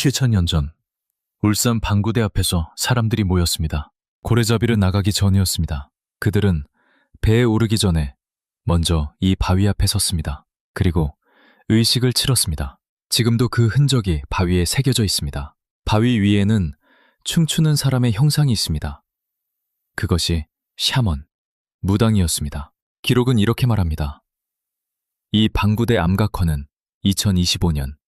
7천년 전 울산 방구대 앞에서 사람들이 모였습니다. 고래잡이를 나가기 전이었습니다. 그들은 배에 오르기 전에 먼저 이 바위 앞에 섰습니다. 그리고 의식을 치렀습니다. 지금도 그 흔적이 바위에 새겨져 있습니다. 바위 위에는 춤추는 사람의 형상이 있습니다. 그것이 샤먼, 무당이었습니다. 기록은 이렇게 말합니다. 이 방구대 암각화는 2025년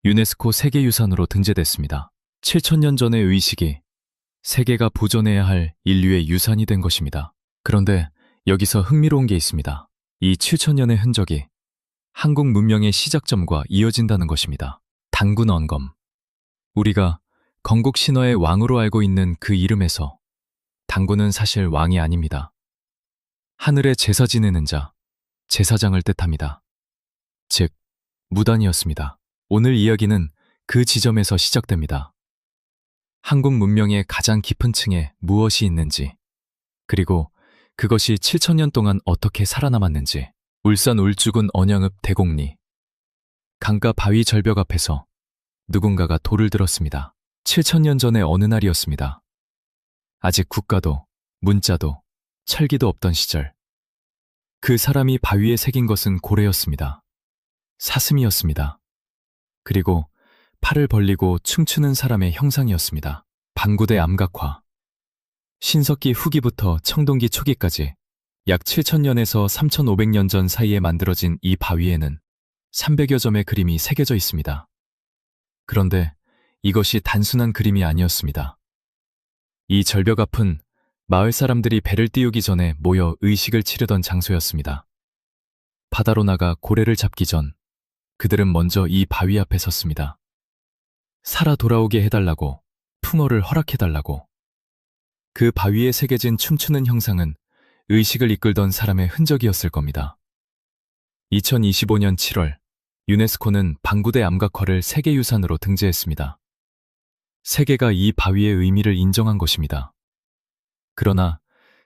유네스코 세계유산으로 등재됐습니다. 7천년 전의 의식이 세계가 보존해야 할 인류의 유산이 된 것입니다. 그런데 여기서 흥미로운 게 있습니다. 이 7천년의 흔적이 한국 문명의 시작점과 이어진다는 것입니다. 단군 왕검. 우리가 건국 신화의 왕으로 알고 있는 그 이름에서 단군은 사실 왕이 아닙니다. 하늘에 제사 지내는 자, 제사장을 뜻합니다. 즉, 무단이었습니다. 오늘 이야기는 그 지점에서 시작됩니다. 한국 문명의 가장 깊은 층에 무엇이 있는지, 그리고 그것이 7천년 동안 어떻게 살아남았는지. 울산 울주군 언양읍 대곡리. 강가 바위 절벽 앞에서 누군가가 돌을 들었습니다. 7천년 전의 어느 날이었습니다. 아직 국가도, 문자도, 철기도 없던 시절. 그 사람이 바위에 새긴 것은 고래였습니다. 사슴이었습니다. 그리고 팔을 벌리고 춤추는 사람의 형상이었습니다. 방구대 암각화. 신석기 후기부터 청동기 초기까지 약 7천년에서 3,500년 전 사이에 만들어진 이 바위에는 300여 점의 그림이 새겨져 있습니다. 그런데 이것이 단순한 그림이 아니었습니다. 이 절벽 앞은 마을 사람들이 배를 띄우기 전에 모여 의식을 치르던 장소였습니다. 바다로 나가 고래를 잡기 전 그들은 먼저 이 바위 앞에 섰습니다. 살아 돌아오게 해달라고, 풍어를 허락해달라고. 그 바위에 새겨진 춤추는 형상은 의식을 이끌던 사람의 흔적이었을 겁니다. 2025년 7월, 유네스코는 방구대 암각화를 세계유산으로 등재했습니다. 세계가 이 바위의 의미를 인정한 것입니다. 그러나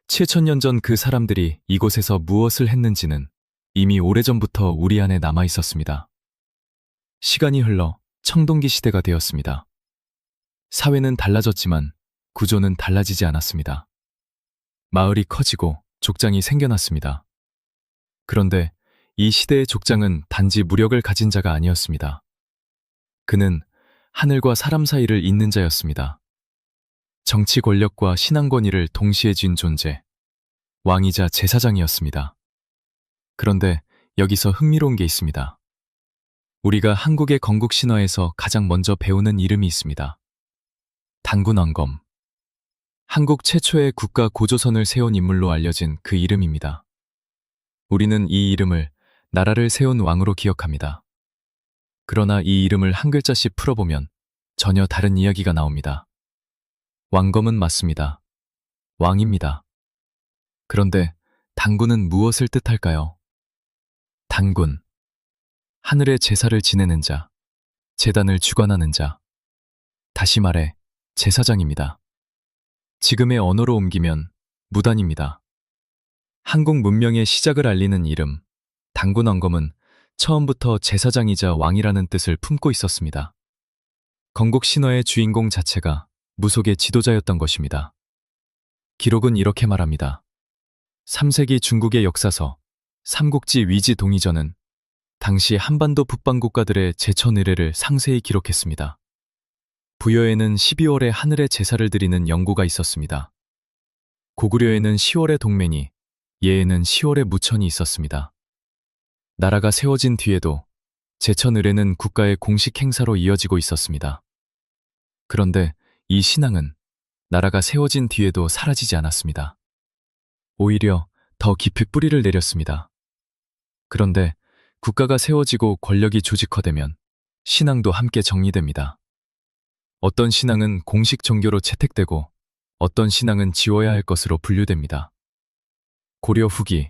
7천년 전 그 사람들이 이곳에서 무엇을 했는지는 이미 오래전부터 우리 안에 남아 있었습니다. 시간이 흘러 청동기 시대가 되었습니다. 사회는 달라졌지만 구조는 달라지지 않았습니다. 마을이 커지고 족장이 생겨났습니다. 그런데 이 시대의 족장은 단지 무력을 가진 자가 아니었습니다. 그는 하늘과 사람 사이를 잇는 자였습니다. 정치 권력과 신앙 권위를 동시에 쥔 존재, 왕이자 제사장이었습니다. 그런데 여기서 흥미로운 게 있습니다. 우리가 한국의 건국 신화에서 가장 먼저 배우는 이름이 있습니다. 단군 왕검. 한국 최초의 국가 고조선을 세운 인물로 알려진 그 이름입니다. 우리는 이 이름을 나라를 세운 왕으로 기억합니다. 그러나 이 이름을 한 글자씩 풀어보면 전혀 다른 이야기가 나옵니다. 왕검은 맞습니다. 왕입니다. 그런데 단군은 무엇을 뜻할까요? 단군. 하늘의 제사를 지내는 자, 제단을 주관하는 자. 다시 말해 제사장입니다. 지금의 언어로 옮기면 무단입니다. 한국 문명의 시작을 알리는 이름, 단군 왕검은 처음부터 제사장이자 왕이라는 뜻을 품고 있었습니다. 건국 신화의 주인공 자체가 무속의 지도자였던 것입니다. 기록은 이렇게 말합니다. 3세기 중국의 역사서 삼국지 위지 동의전은 당시 한반도 북방 국가들의 제천 의례를 상세히 기록했습니다. 부여에는 12월에 하늘에 제사를 드리는 영구가 있었습니다. 고구려에는 10월에 동맹이, 예에는 10월에 무천이 있었습니다. 나라가 세워진 뒤에도 제천 의례는 국가의 공식 행사로 이어지고 있었습니다. 그런데 이 신앙은 나라가 세워진 뒤에도 사라지지 않았습니다. 오히려 더 깊이 뿌리를 내렸습니다. 그런데 국가가 세워지고 권력이 조직화되면 신앙도 함께 정리됩니다. 어떤 신앙은 공식 종교로 채택되고 어떤 신앙은 지워야 할 것으로 분류됩니다. 고려 후기,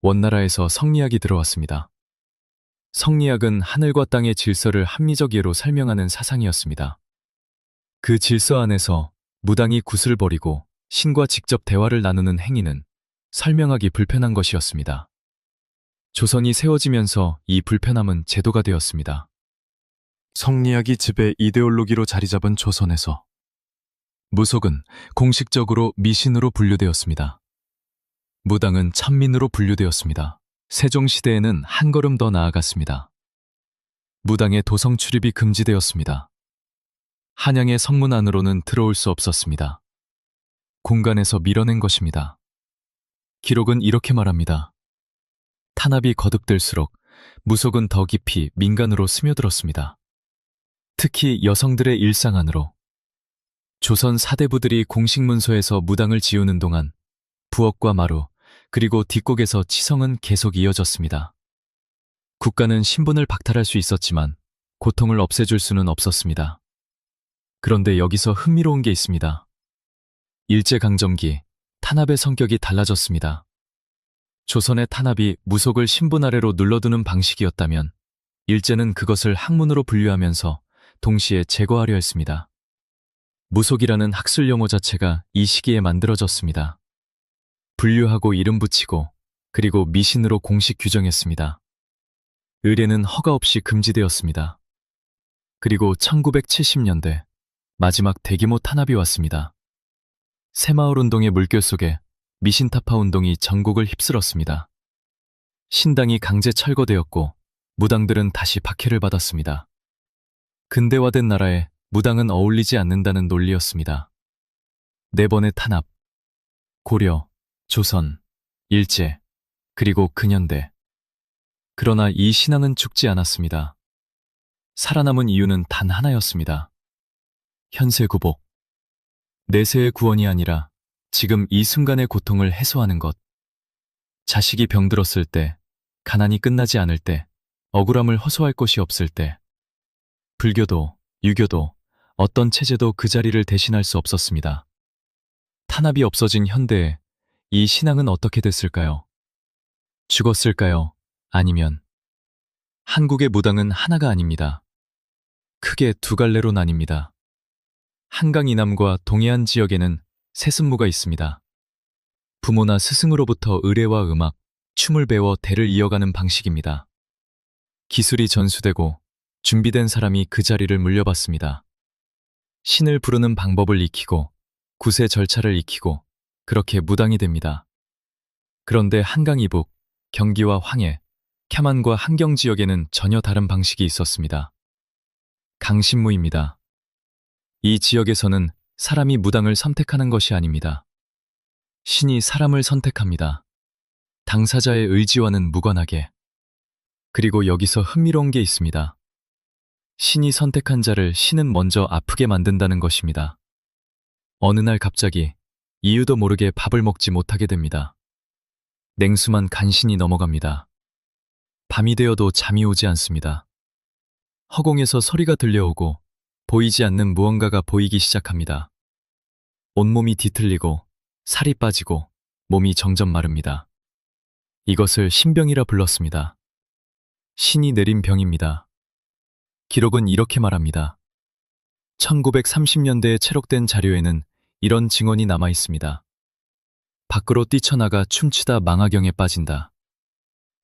원나라에서 성리학이 들어왔습니다. 성리학은 하늘과 땅의 질서를 합리적 예로 설명하는 사상이었습니다. 그 질서 안에서 무당이 굿을 버리고 신과 직접 대화를 나누는 행위는 설명하기 불편한 것이었습니다. 조선이 세워지면서 이 불편함은 제도가 되었습니다. 성리학이 지배 이데올로기로 자리 잡은 조선에서 무속은 공식적으로 미신으로 분류되었습니다. 무당은 천민으로 분류되었습니다. 세종시대에는 한 걸음 더 나아갔습니다. 무당의 도성 출입이 금지되었습니다. 한양의 성문 안으로는 들어올 수 없었습니다. 공간에서 밀어낸 것입니다. 기록은 이렇게 말합니다. 탄압이 거듭될수록 무속은 더 깊이 민간으로 스며들었습니다. 특히 여성들의 일상 안으로. 조선 사대부들이 공식 문서에서 무당을 지우는 동안 부엌과 마루, 그리고 뒷곡에서 치성은 계속 이어졌습니다. 국가는 신분을 박탈할 수 있었지만 고통을 없애줄 수는 없었습니다. 그런데 여기서 흥미로운 게 있습니다. 일제강점기, 탄압의 성격이 달라졌습니다. 조선의 탄압이 무속을 신분 아래로 눌러두는 방식이었다면 일제는 그것을 학문으로 분류하면서 동시에 제거하려 했습니다. 무속이라는 학술 용어 자체가 이 시기에 만들어졌습니다. 분류하고 이름 붙이고 그리고 미신으로 공식 규정했습니다. 의례는 허가 없이 금지되었습니다. 그리고 1970년대 마지막 대규모 탄압이 왔습니다. 새마을운동의 물결 속에 미신타파 운동이 전국을 휩쓸었습니다. 신당이 강제 철거되었고 무당들은 다시 박해를 받았습니다. 근대화된 나라에 무당은 어울리지 않는다는 논리였습니다. 네 번의 탄압, 고려, 조선, 일제, 그리고 근현대. 그러나 이 신앙은 죽지 않았습니다. 살아남은 이유는 단 하나였습니다. 현세구복. 내세의 구원이 아니라 지금 이 순간의 고통을 해소하는 것. 자식이 병들었을 때, 가난이 끝나지 않을 때, 억울함을 호소할 곳이 없을 때. 불교도, 유교도, 어떤 체제도 그 자리를 대신할 수 없었습니다. 탄압이 없어진 현대에 이 신앙은 어떻게 됐을까요? 죽었을까요? 아니면 한국의 무당은 하나가 아닙니다. 크게 두 갈래로 나뉩니다. 한강 이남과 동해안 지역에는 세습무가 있습니다. 부모나 스승으로부터 의례와 음악, 춤을 배워 대를 이어가는 방식입니다. 기술이 전수되고 준비된 사람이 그 자리를 물려받습니다. 신을 부르는 방법을 익히고 구세 절차를 익히고 그렇게 무당이 됩니다. 그런데 한강 이북, 경기와 황해, 캬만과 함경 지역에는 전혀 다른 방식이 있었습니다. 강신무입니다. 이 지역에서는 사람이 무당을 선택하는 것이 아닙니다. 신이 사람을 선택합니다. 당사자의 의지와는 무관하게. 그리고 여기서 흥미로운 게 있습니다. 신이 선택한 자를 신은 먼저 아프게 만든다는 것입니다. 어느 날 갑자기 이유도 모르게 밥을 먹지 못하게 됩니다. 냉수만 간신히 넘어갑니다. 밤이 되어도 잠이 오지 않습니다. 허공에서 소리가 들려오고 보이지 않는 무언가가 보이기 시작합니다. 온몸이 뒤틀리고 살이 빠지고 몸이 점점 마릅니다. 이것을 신병이라 불렀습니다. 신이 내린 병입니다. 기록은 이렇게 말합니다. 1930년대에 채록된 자료에는 이런 증언이 남아 있습니다. 밖으로 뛰쳐나가 춤추다 망화경에 빠진다.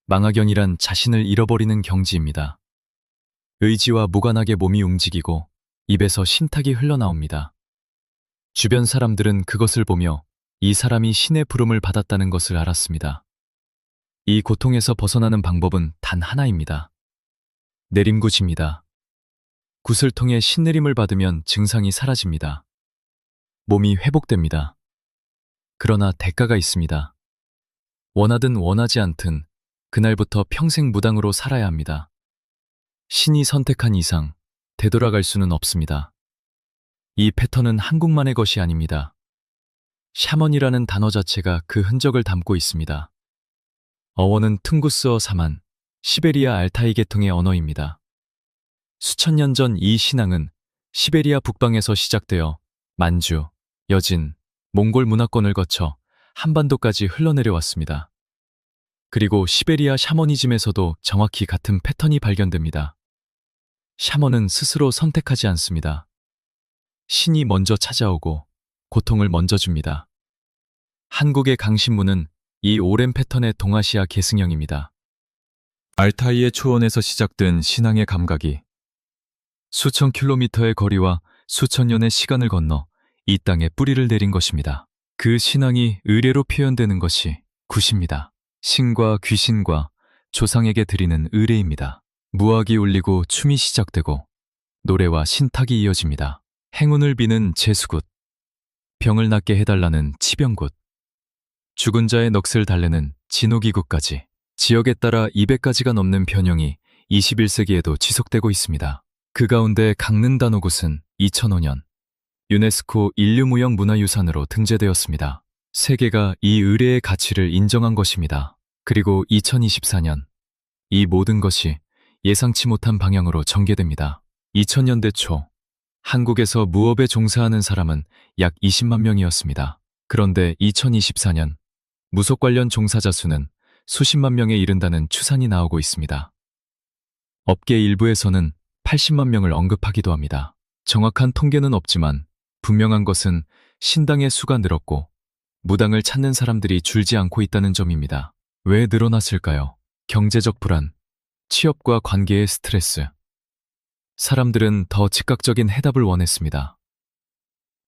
망화경이란 자신을 잃어버리는 경지입니다. 의지와 무관하게 몸이 움직이고 입에서 신탁이 흘러나옵니다. 주변 사람들은 그것을 보며 이 사람이 신의 부름을 받았다는 것을 알았습니다. 이 고통에서 벗어나는 방법은 단 하나입니다. 내림굿입니다. 굿을 통해 신내림을 받으면 증상이 사라집니다. 몸이 회복됩니다. 그러나 대가가 있습니다. 원하든 원하지 않든 그날부터 평생 무당으로 살아야 합니다. 신이 선택한 이상 되돌아갈 수는 없습니다. 이 패턴은 한국만의 것이 아닙니다. 샤먼이라는 단어 자체가 그 흔적을 담고 있습니다. 어원은 퉁구스어 사만, 시베리아 알타이 계통의 언어입니다. 수천 년 전 이 신앙은 시베리아 북방에서 시작되어 만주, 여진, 몽골 문화권을 거쳐 한반도까지 흘러내려왔습니다. 그리고 시베리아 샤머니즘에서도 정확히 같은 패턴이 발견됩니다. 샤먼은 스스로 선택하지 않습니다. 신이 먼저 찾아오고 고통을 먼저 줍니다. 한국의 강신무는 이 오랜 패턴의 동아시아 계승형입니다. 알타이의 초원에서 시작된 신앙의 감각이 수천 킬로미터의 거리와 수천 년의 시간을 건너 이 땅에 뿌리를 내린 것입니다. 그 신앙이 의례로 표현되는 것이 굿입니다. 신과 귀신과 조상에게 드리는 의례입니다. 무악이 울리고 춤이 시작되고 노래와 신탁이 이어집니다. 행운을 비는 제수굿, 병을 낫게 해달라는 치병굿, 죽은 자의 넋을 달래는 진호기굿까지 지역에 따라 200가지가 넘는 변형이 21세기에도 지속되고 있습니다. 그 가운데 강릉단오굿은 2005년 유네스코 인류무형문화유산으로 등재되었습니다. 세계가 이 의례의 가치를 인정한 것입니다. 그리고 2024년 이 모든 것이 예상치 못한 방향으로 전개됩니다. 2000년대 초 한국에서 무업에 종사하는 사람은 약 20만 명이었습니다. 그런데 2024년 무속 관련 종사자 수는 수십만 명에 이른다는 추산이 나오고 있습니다. 업계 일부에서는 80만 명을 언급하기도 합니다. 정확한 통계는 없지만 분명한 것은 신당의 수가 늘었고 무당을 찾는 사람들이 줄지 않고 있다는 점입니다. 왜 늘어났을까요? 경제적 불안, 취업과 관계의 스트레스. 사람들은 더 즉각적인 해답을 원했습니다.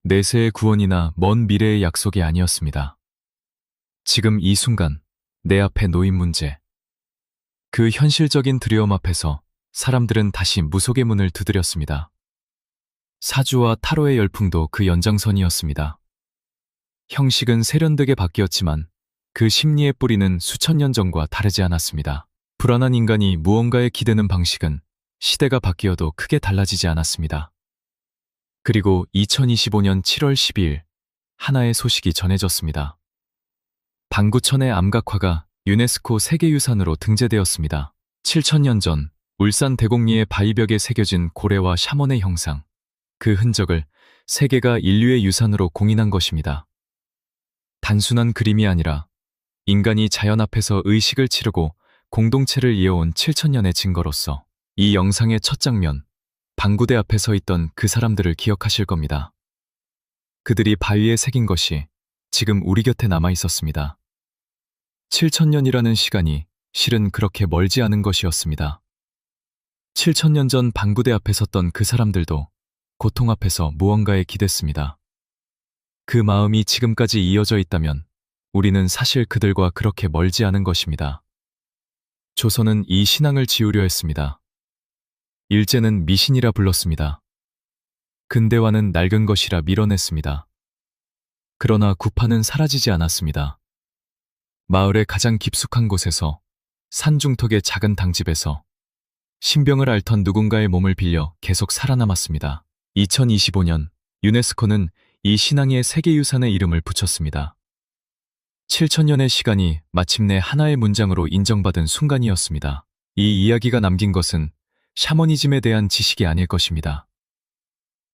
내세의 구원이나 먼 미래의 약속이 아니었습니다. 지금 이 순간 내 앞에 놓인 문제. 그 현실적인 두려움 앞에서 사람들은 다시 무속의 문을 두드렸습니다. 사주와 타로의 열풍도 그 연장선이었습니다. 형식은 세련되게 바뀌었지만 그 심리의 뿌리는 수천 년 전과 다르지 않았습니다. 불안한 인간이 무언가에 기대는 방식은 시대가 바뀌어도 크게 달라지지 않았습니다. 그리고 2025년 7월 12일 하나의 소식이 전해졌습니다. 방구천의 암각화가 유네스코 세계유산으로 등재되었습니다. 7천년 전 울산 대곡리의 바위벽에 새겨진 고래와 샤먼의 형상, 그 흔적을 세계가 인류의 유산으로 공인한 것입니다. 단순한 그림이 아니라 인간이 자연 앞에서 의식을 치르고 공동체를 이어온 7천년의 증거로서 이 영상의 첫 장면, 방구대 앞에 서 있던 그 사람들을 기억하실 겁니다. 그들이 바위에 새긴 것이 지금 우리 곁에 남아 있었습니다. 7천년이라는 시간이 실은 그렇게 멀지 않은 것이었습니다. 7천년 전 방구대 앞에 섰던 그 사람들도 고통 앞에서 무언가에 기댔습니다. 그 마음이 지금까지 이어져 있다면 우리는 사실 그들과 그렇게 멀지 않은 것입니다. 조선은 이 신앙을 지우려 했습니다. 일제는 미신이라 불렀습니다. 근대화는 낡은 것이라 밀어냈습니다. 그러나 구파는 사라지지 않았습니다. 마을의 가장 깊숙한 곳에서, 산중턱의 작은 당집에서 신병을 앓던 누군가의 몸을 빌려 계속 살아남았습니다. 2025년 유네스코는 이 신앙의 세계유산의 이름을 붙였습니다. 7천년의 시간이 마침내 하나의 문장으로 인정받은 순간이었습니다. 이 이야기가 남긴 것은 샤머니즘에 대한 지식이 아닐 것입니다.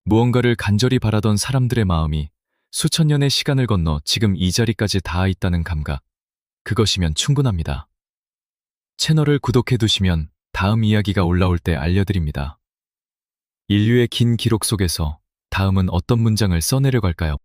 무언가를 간절히 바라던 사람들의 마음이 수천 년의 시간을 건너 지금 이 자리까지 닿아 있다는 감각, 그것이면 충분합니다. 채널을 구독해 두시면 다음 이야기가 올라올 때 알려드립니다. 인류의 긴 기록 속에서 다음은 어떤 문장을 써내려갈까요?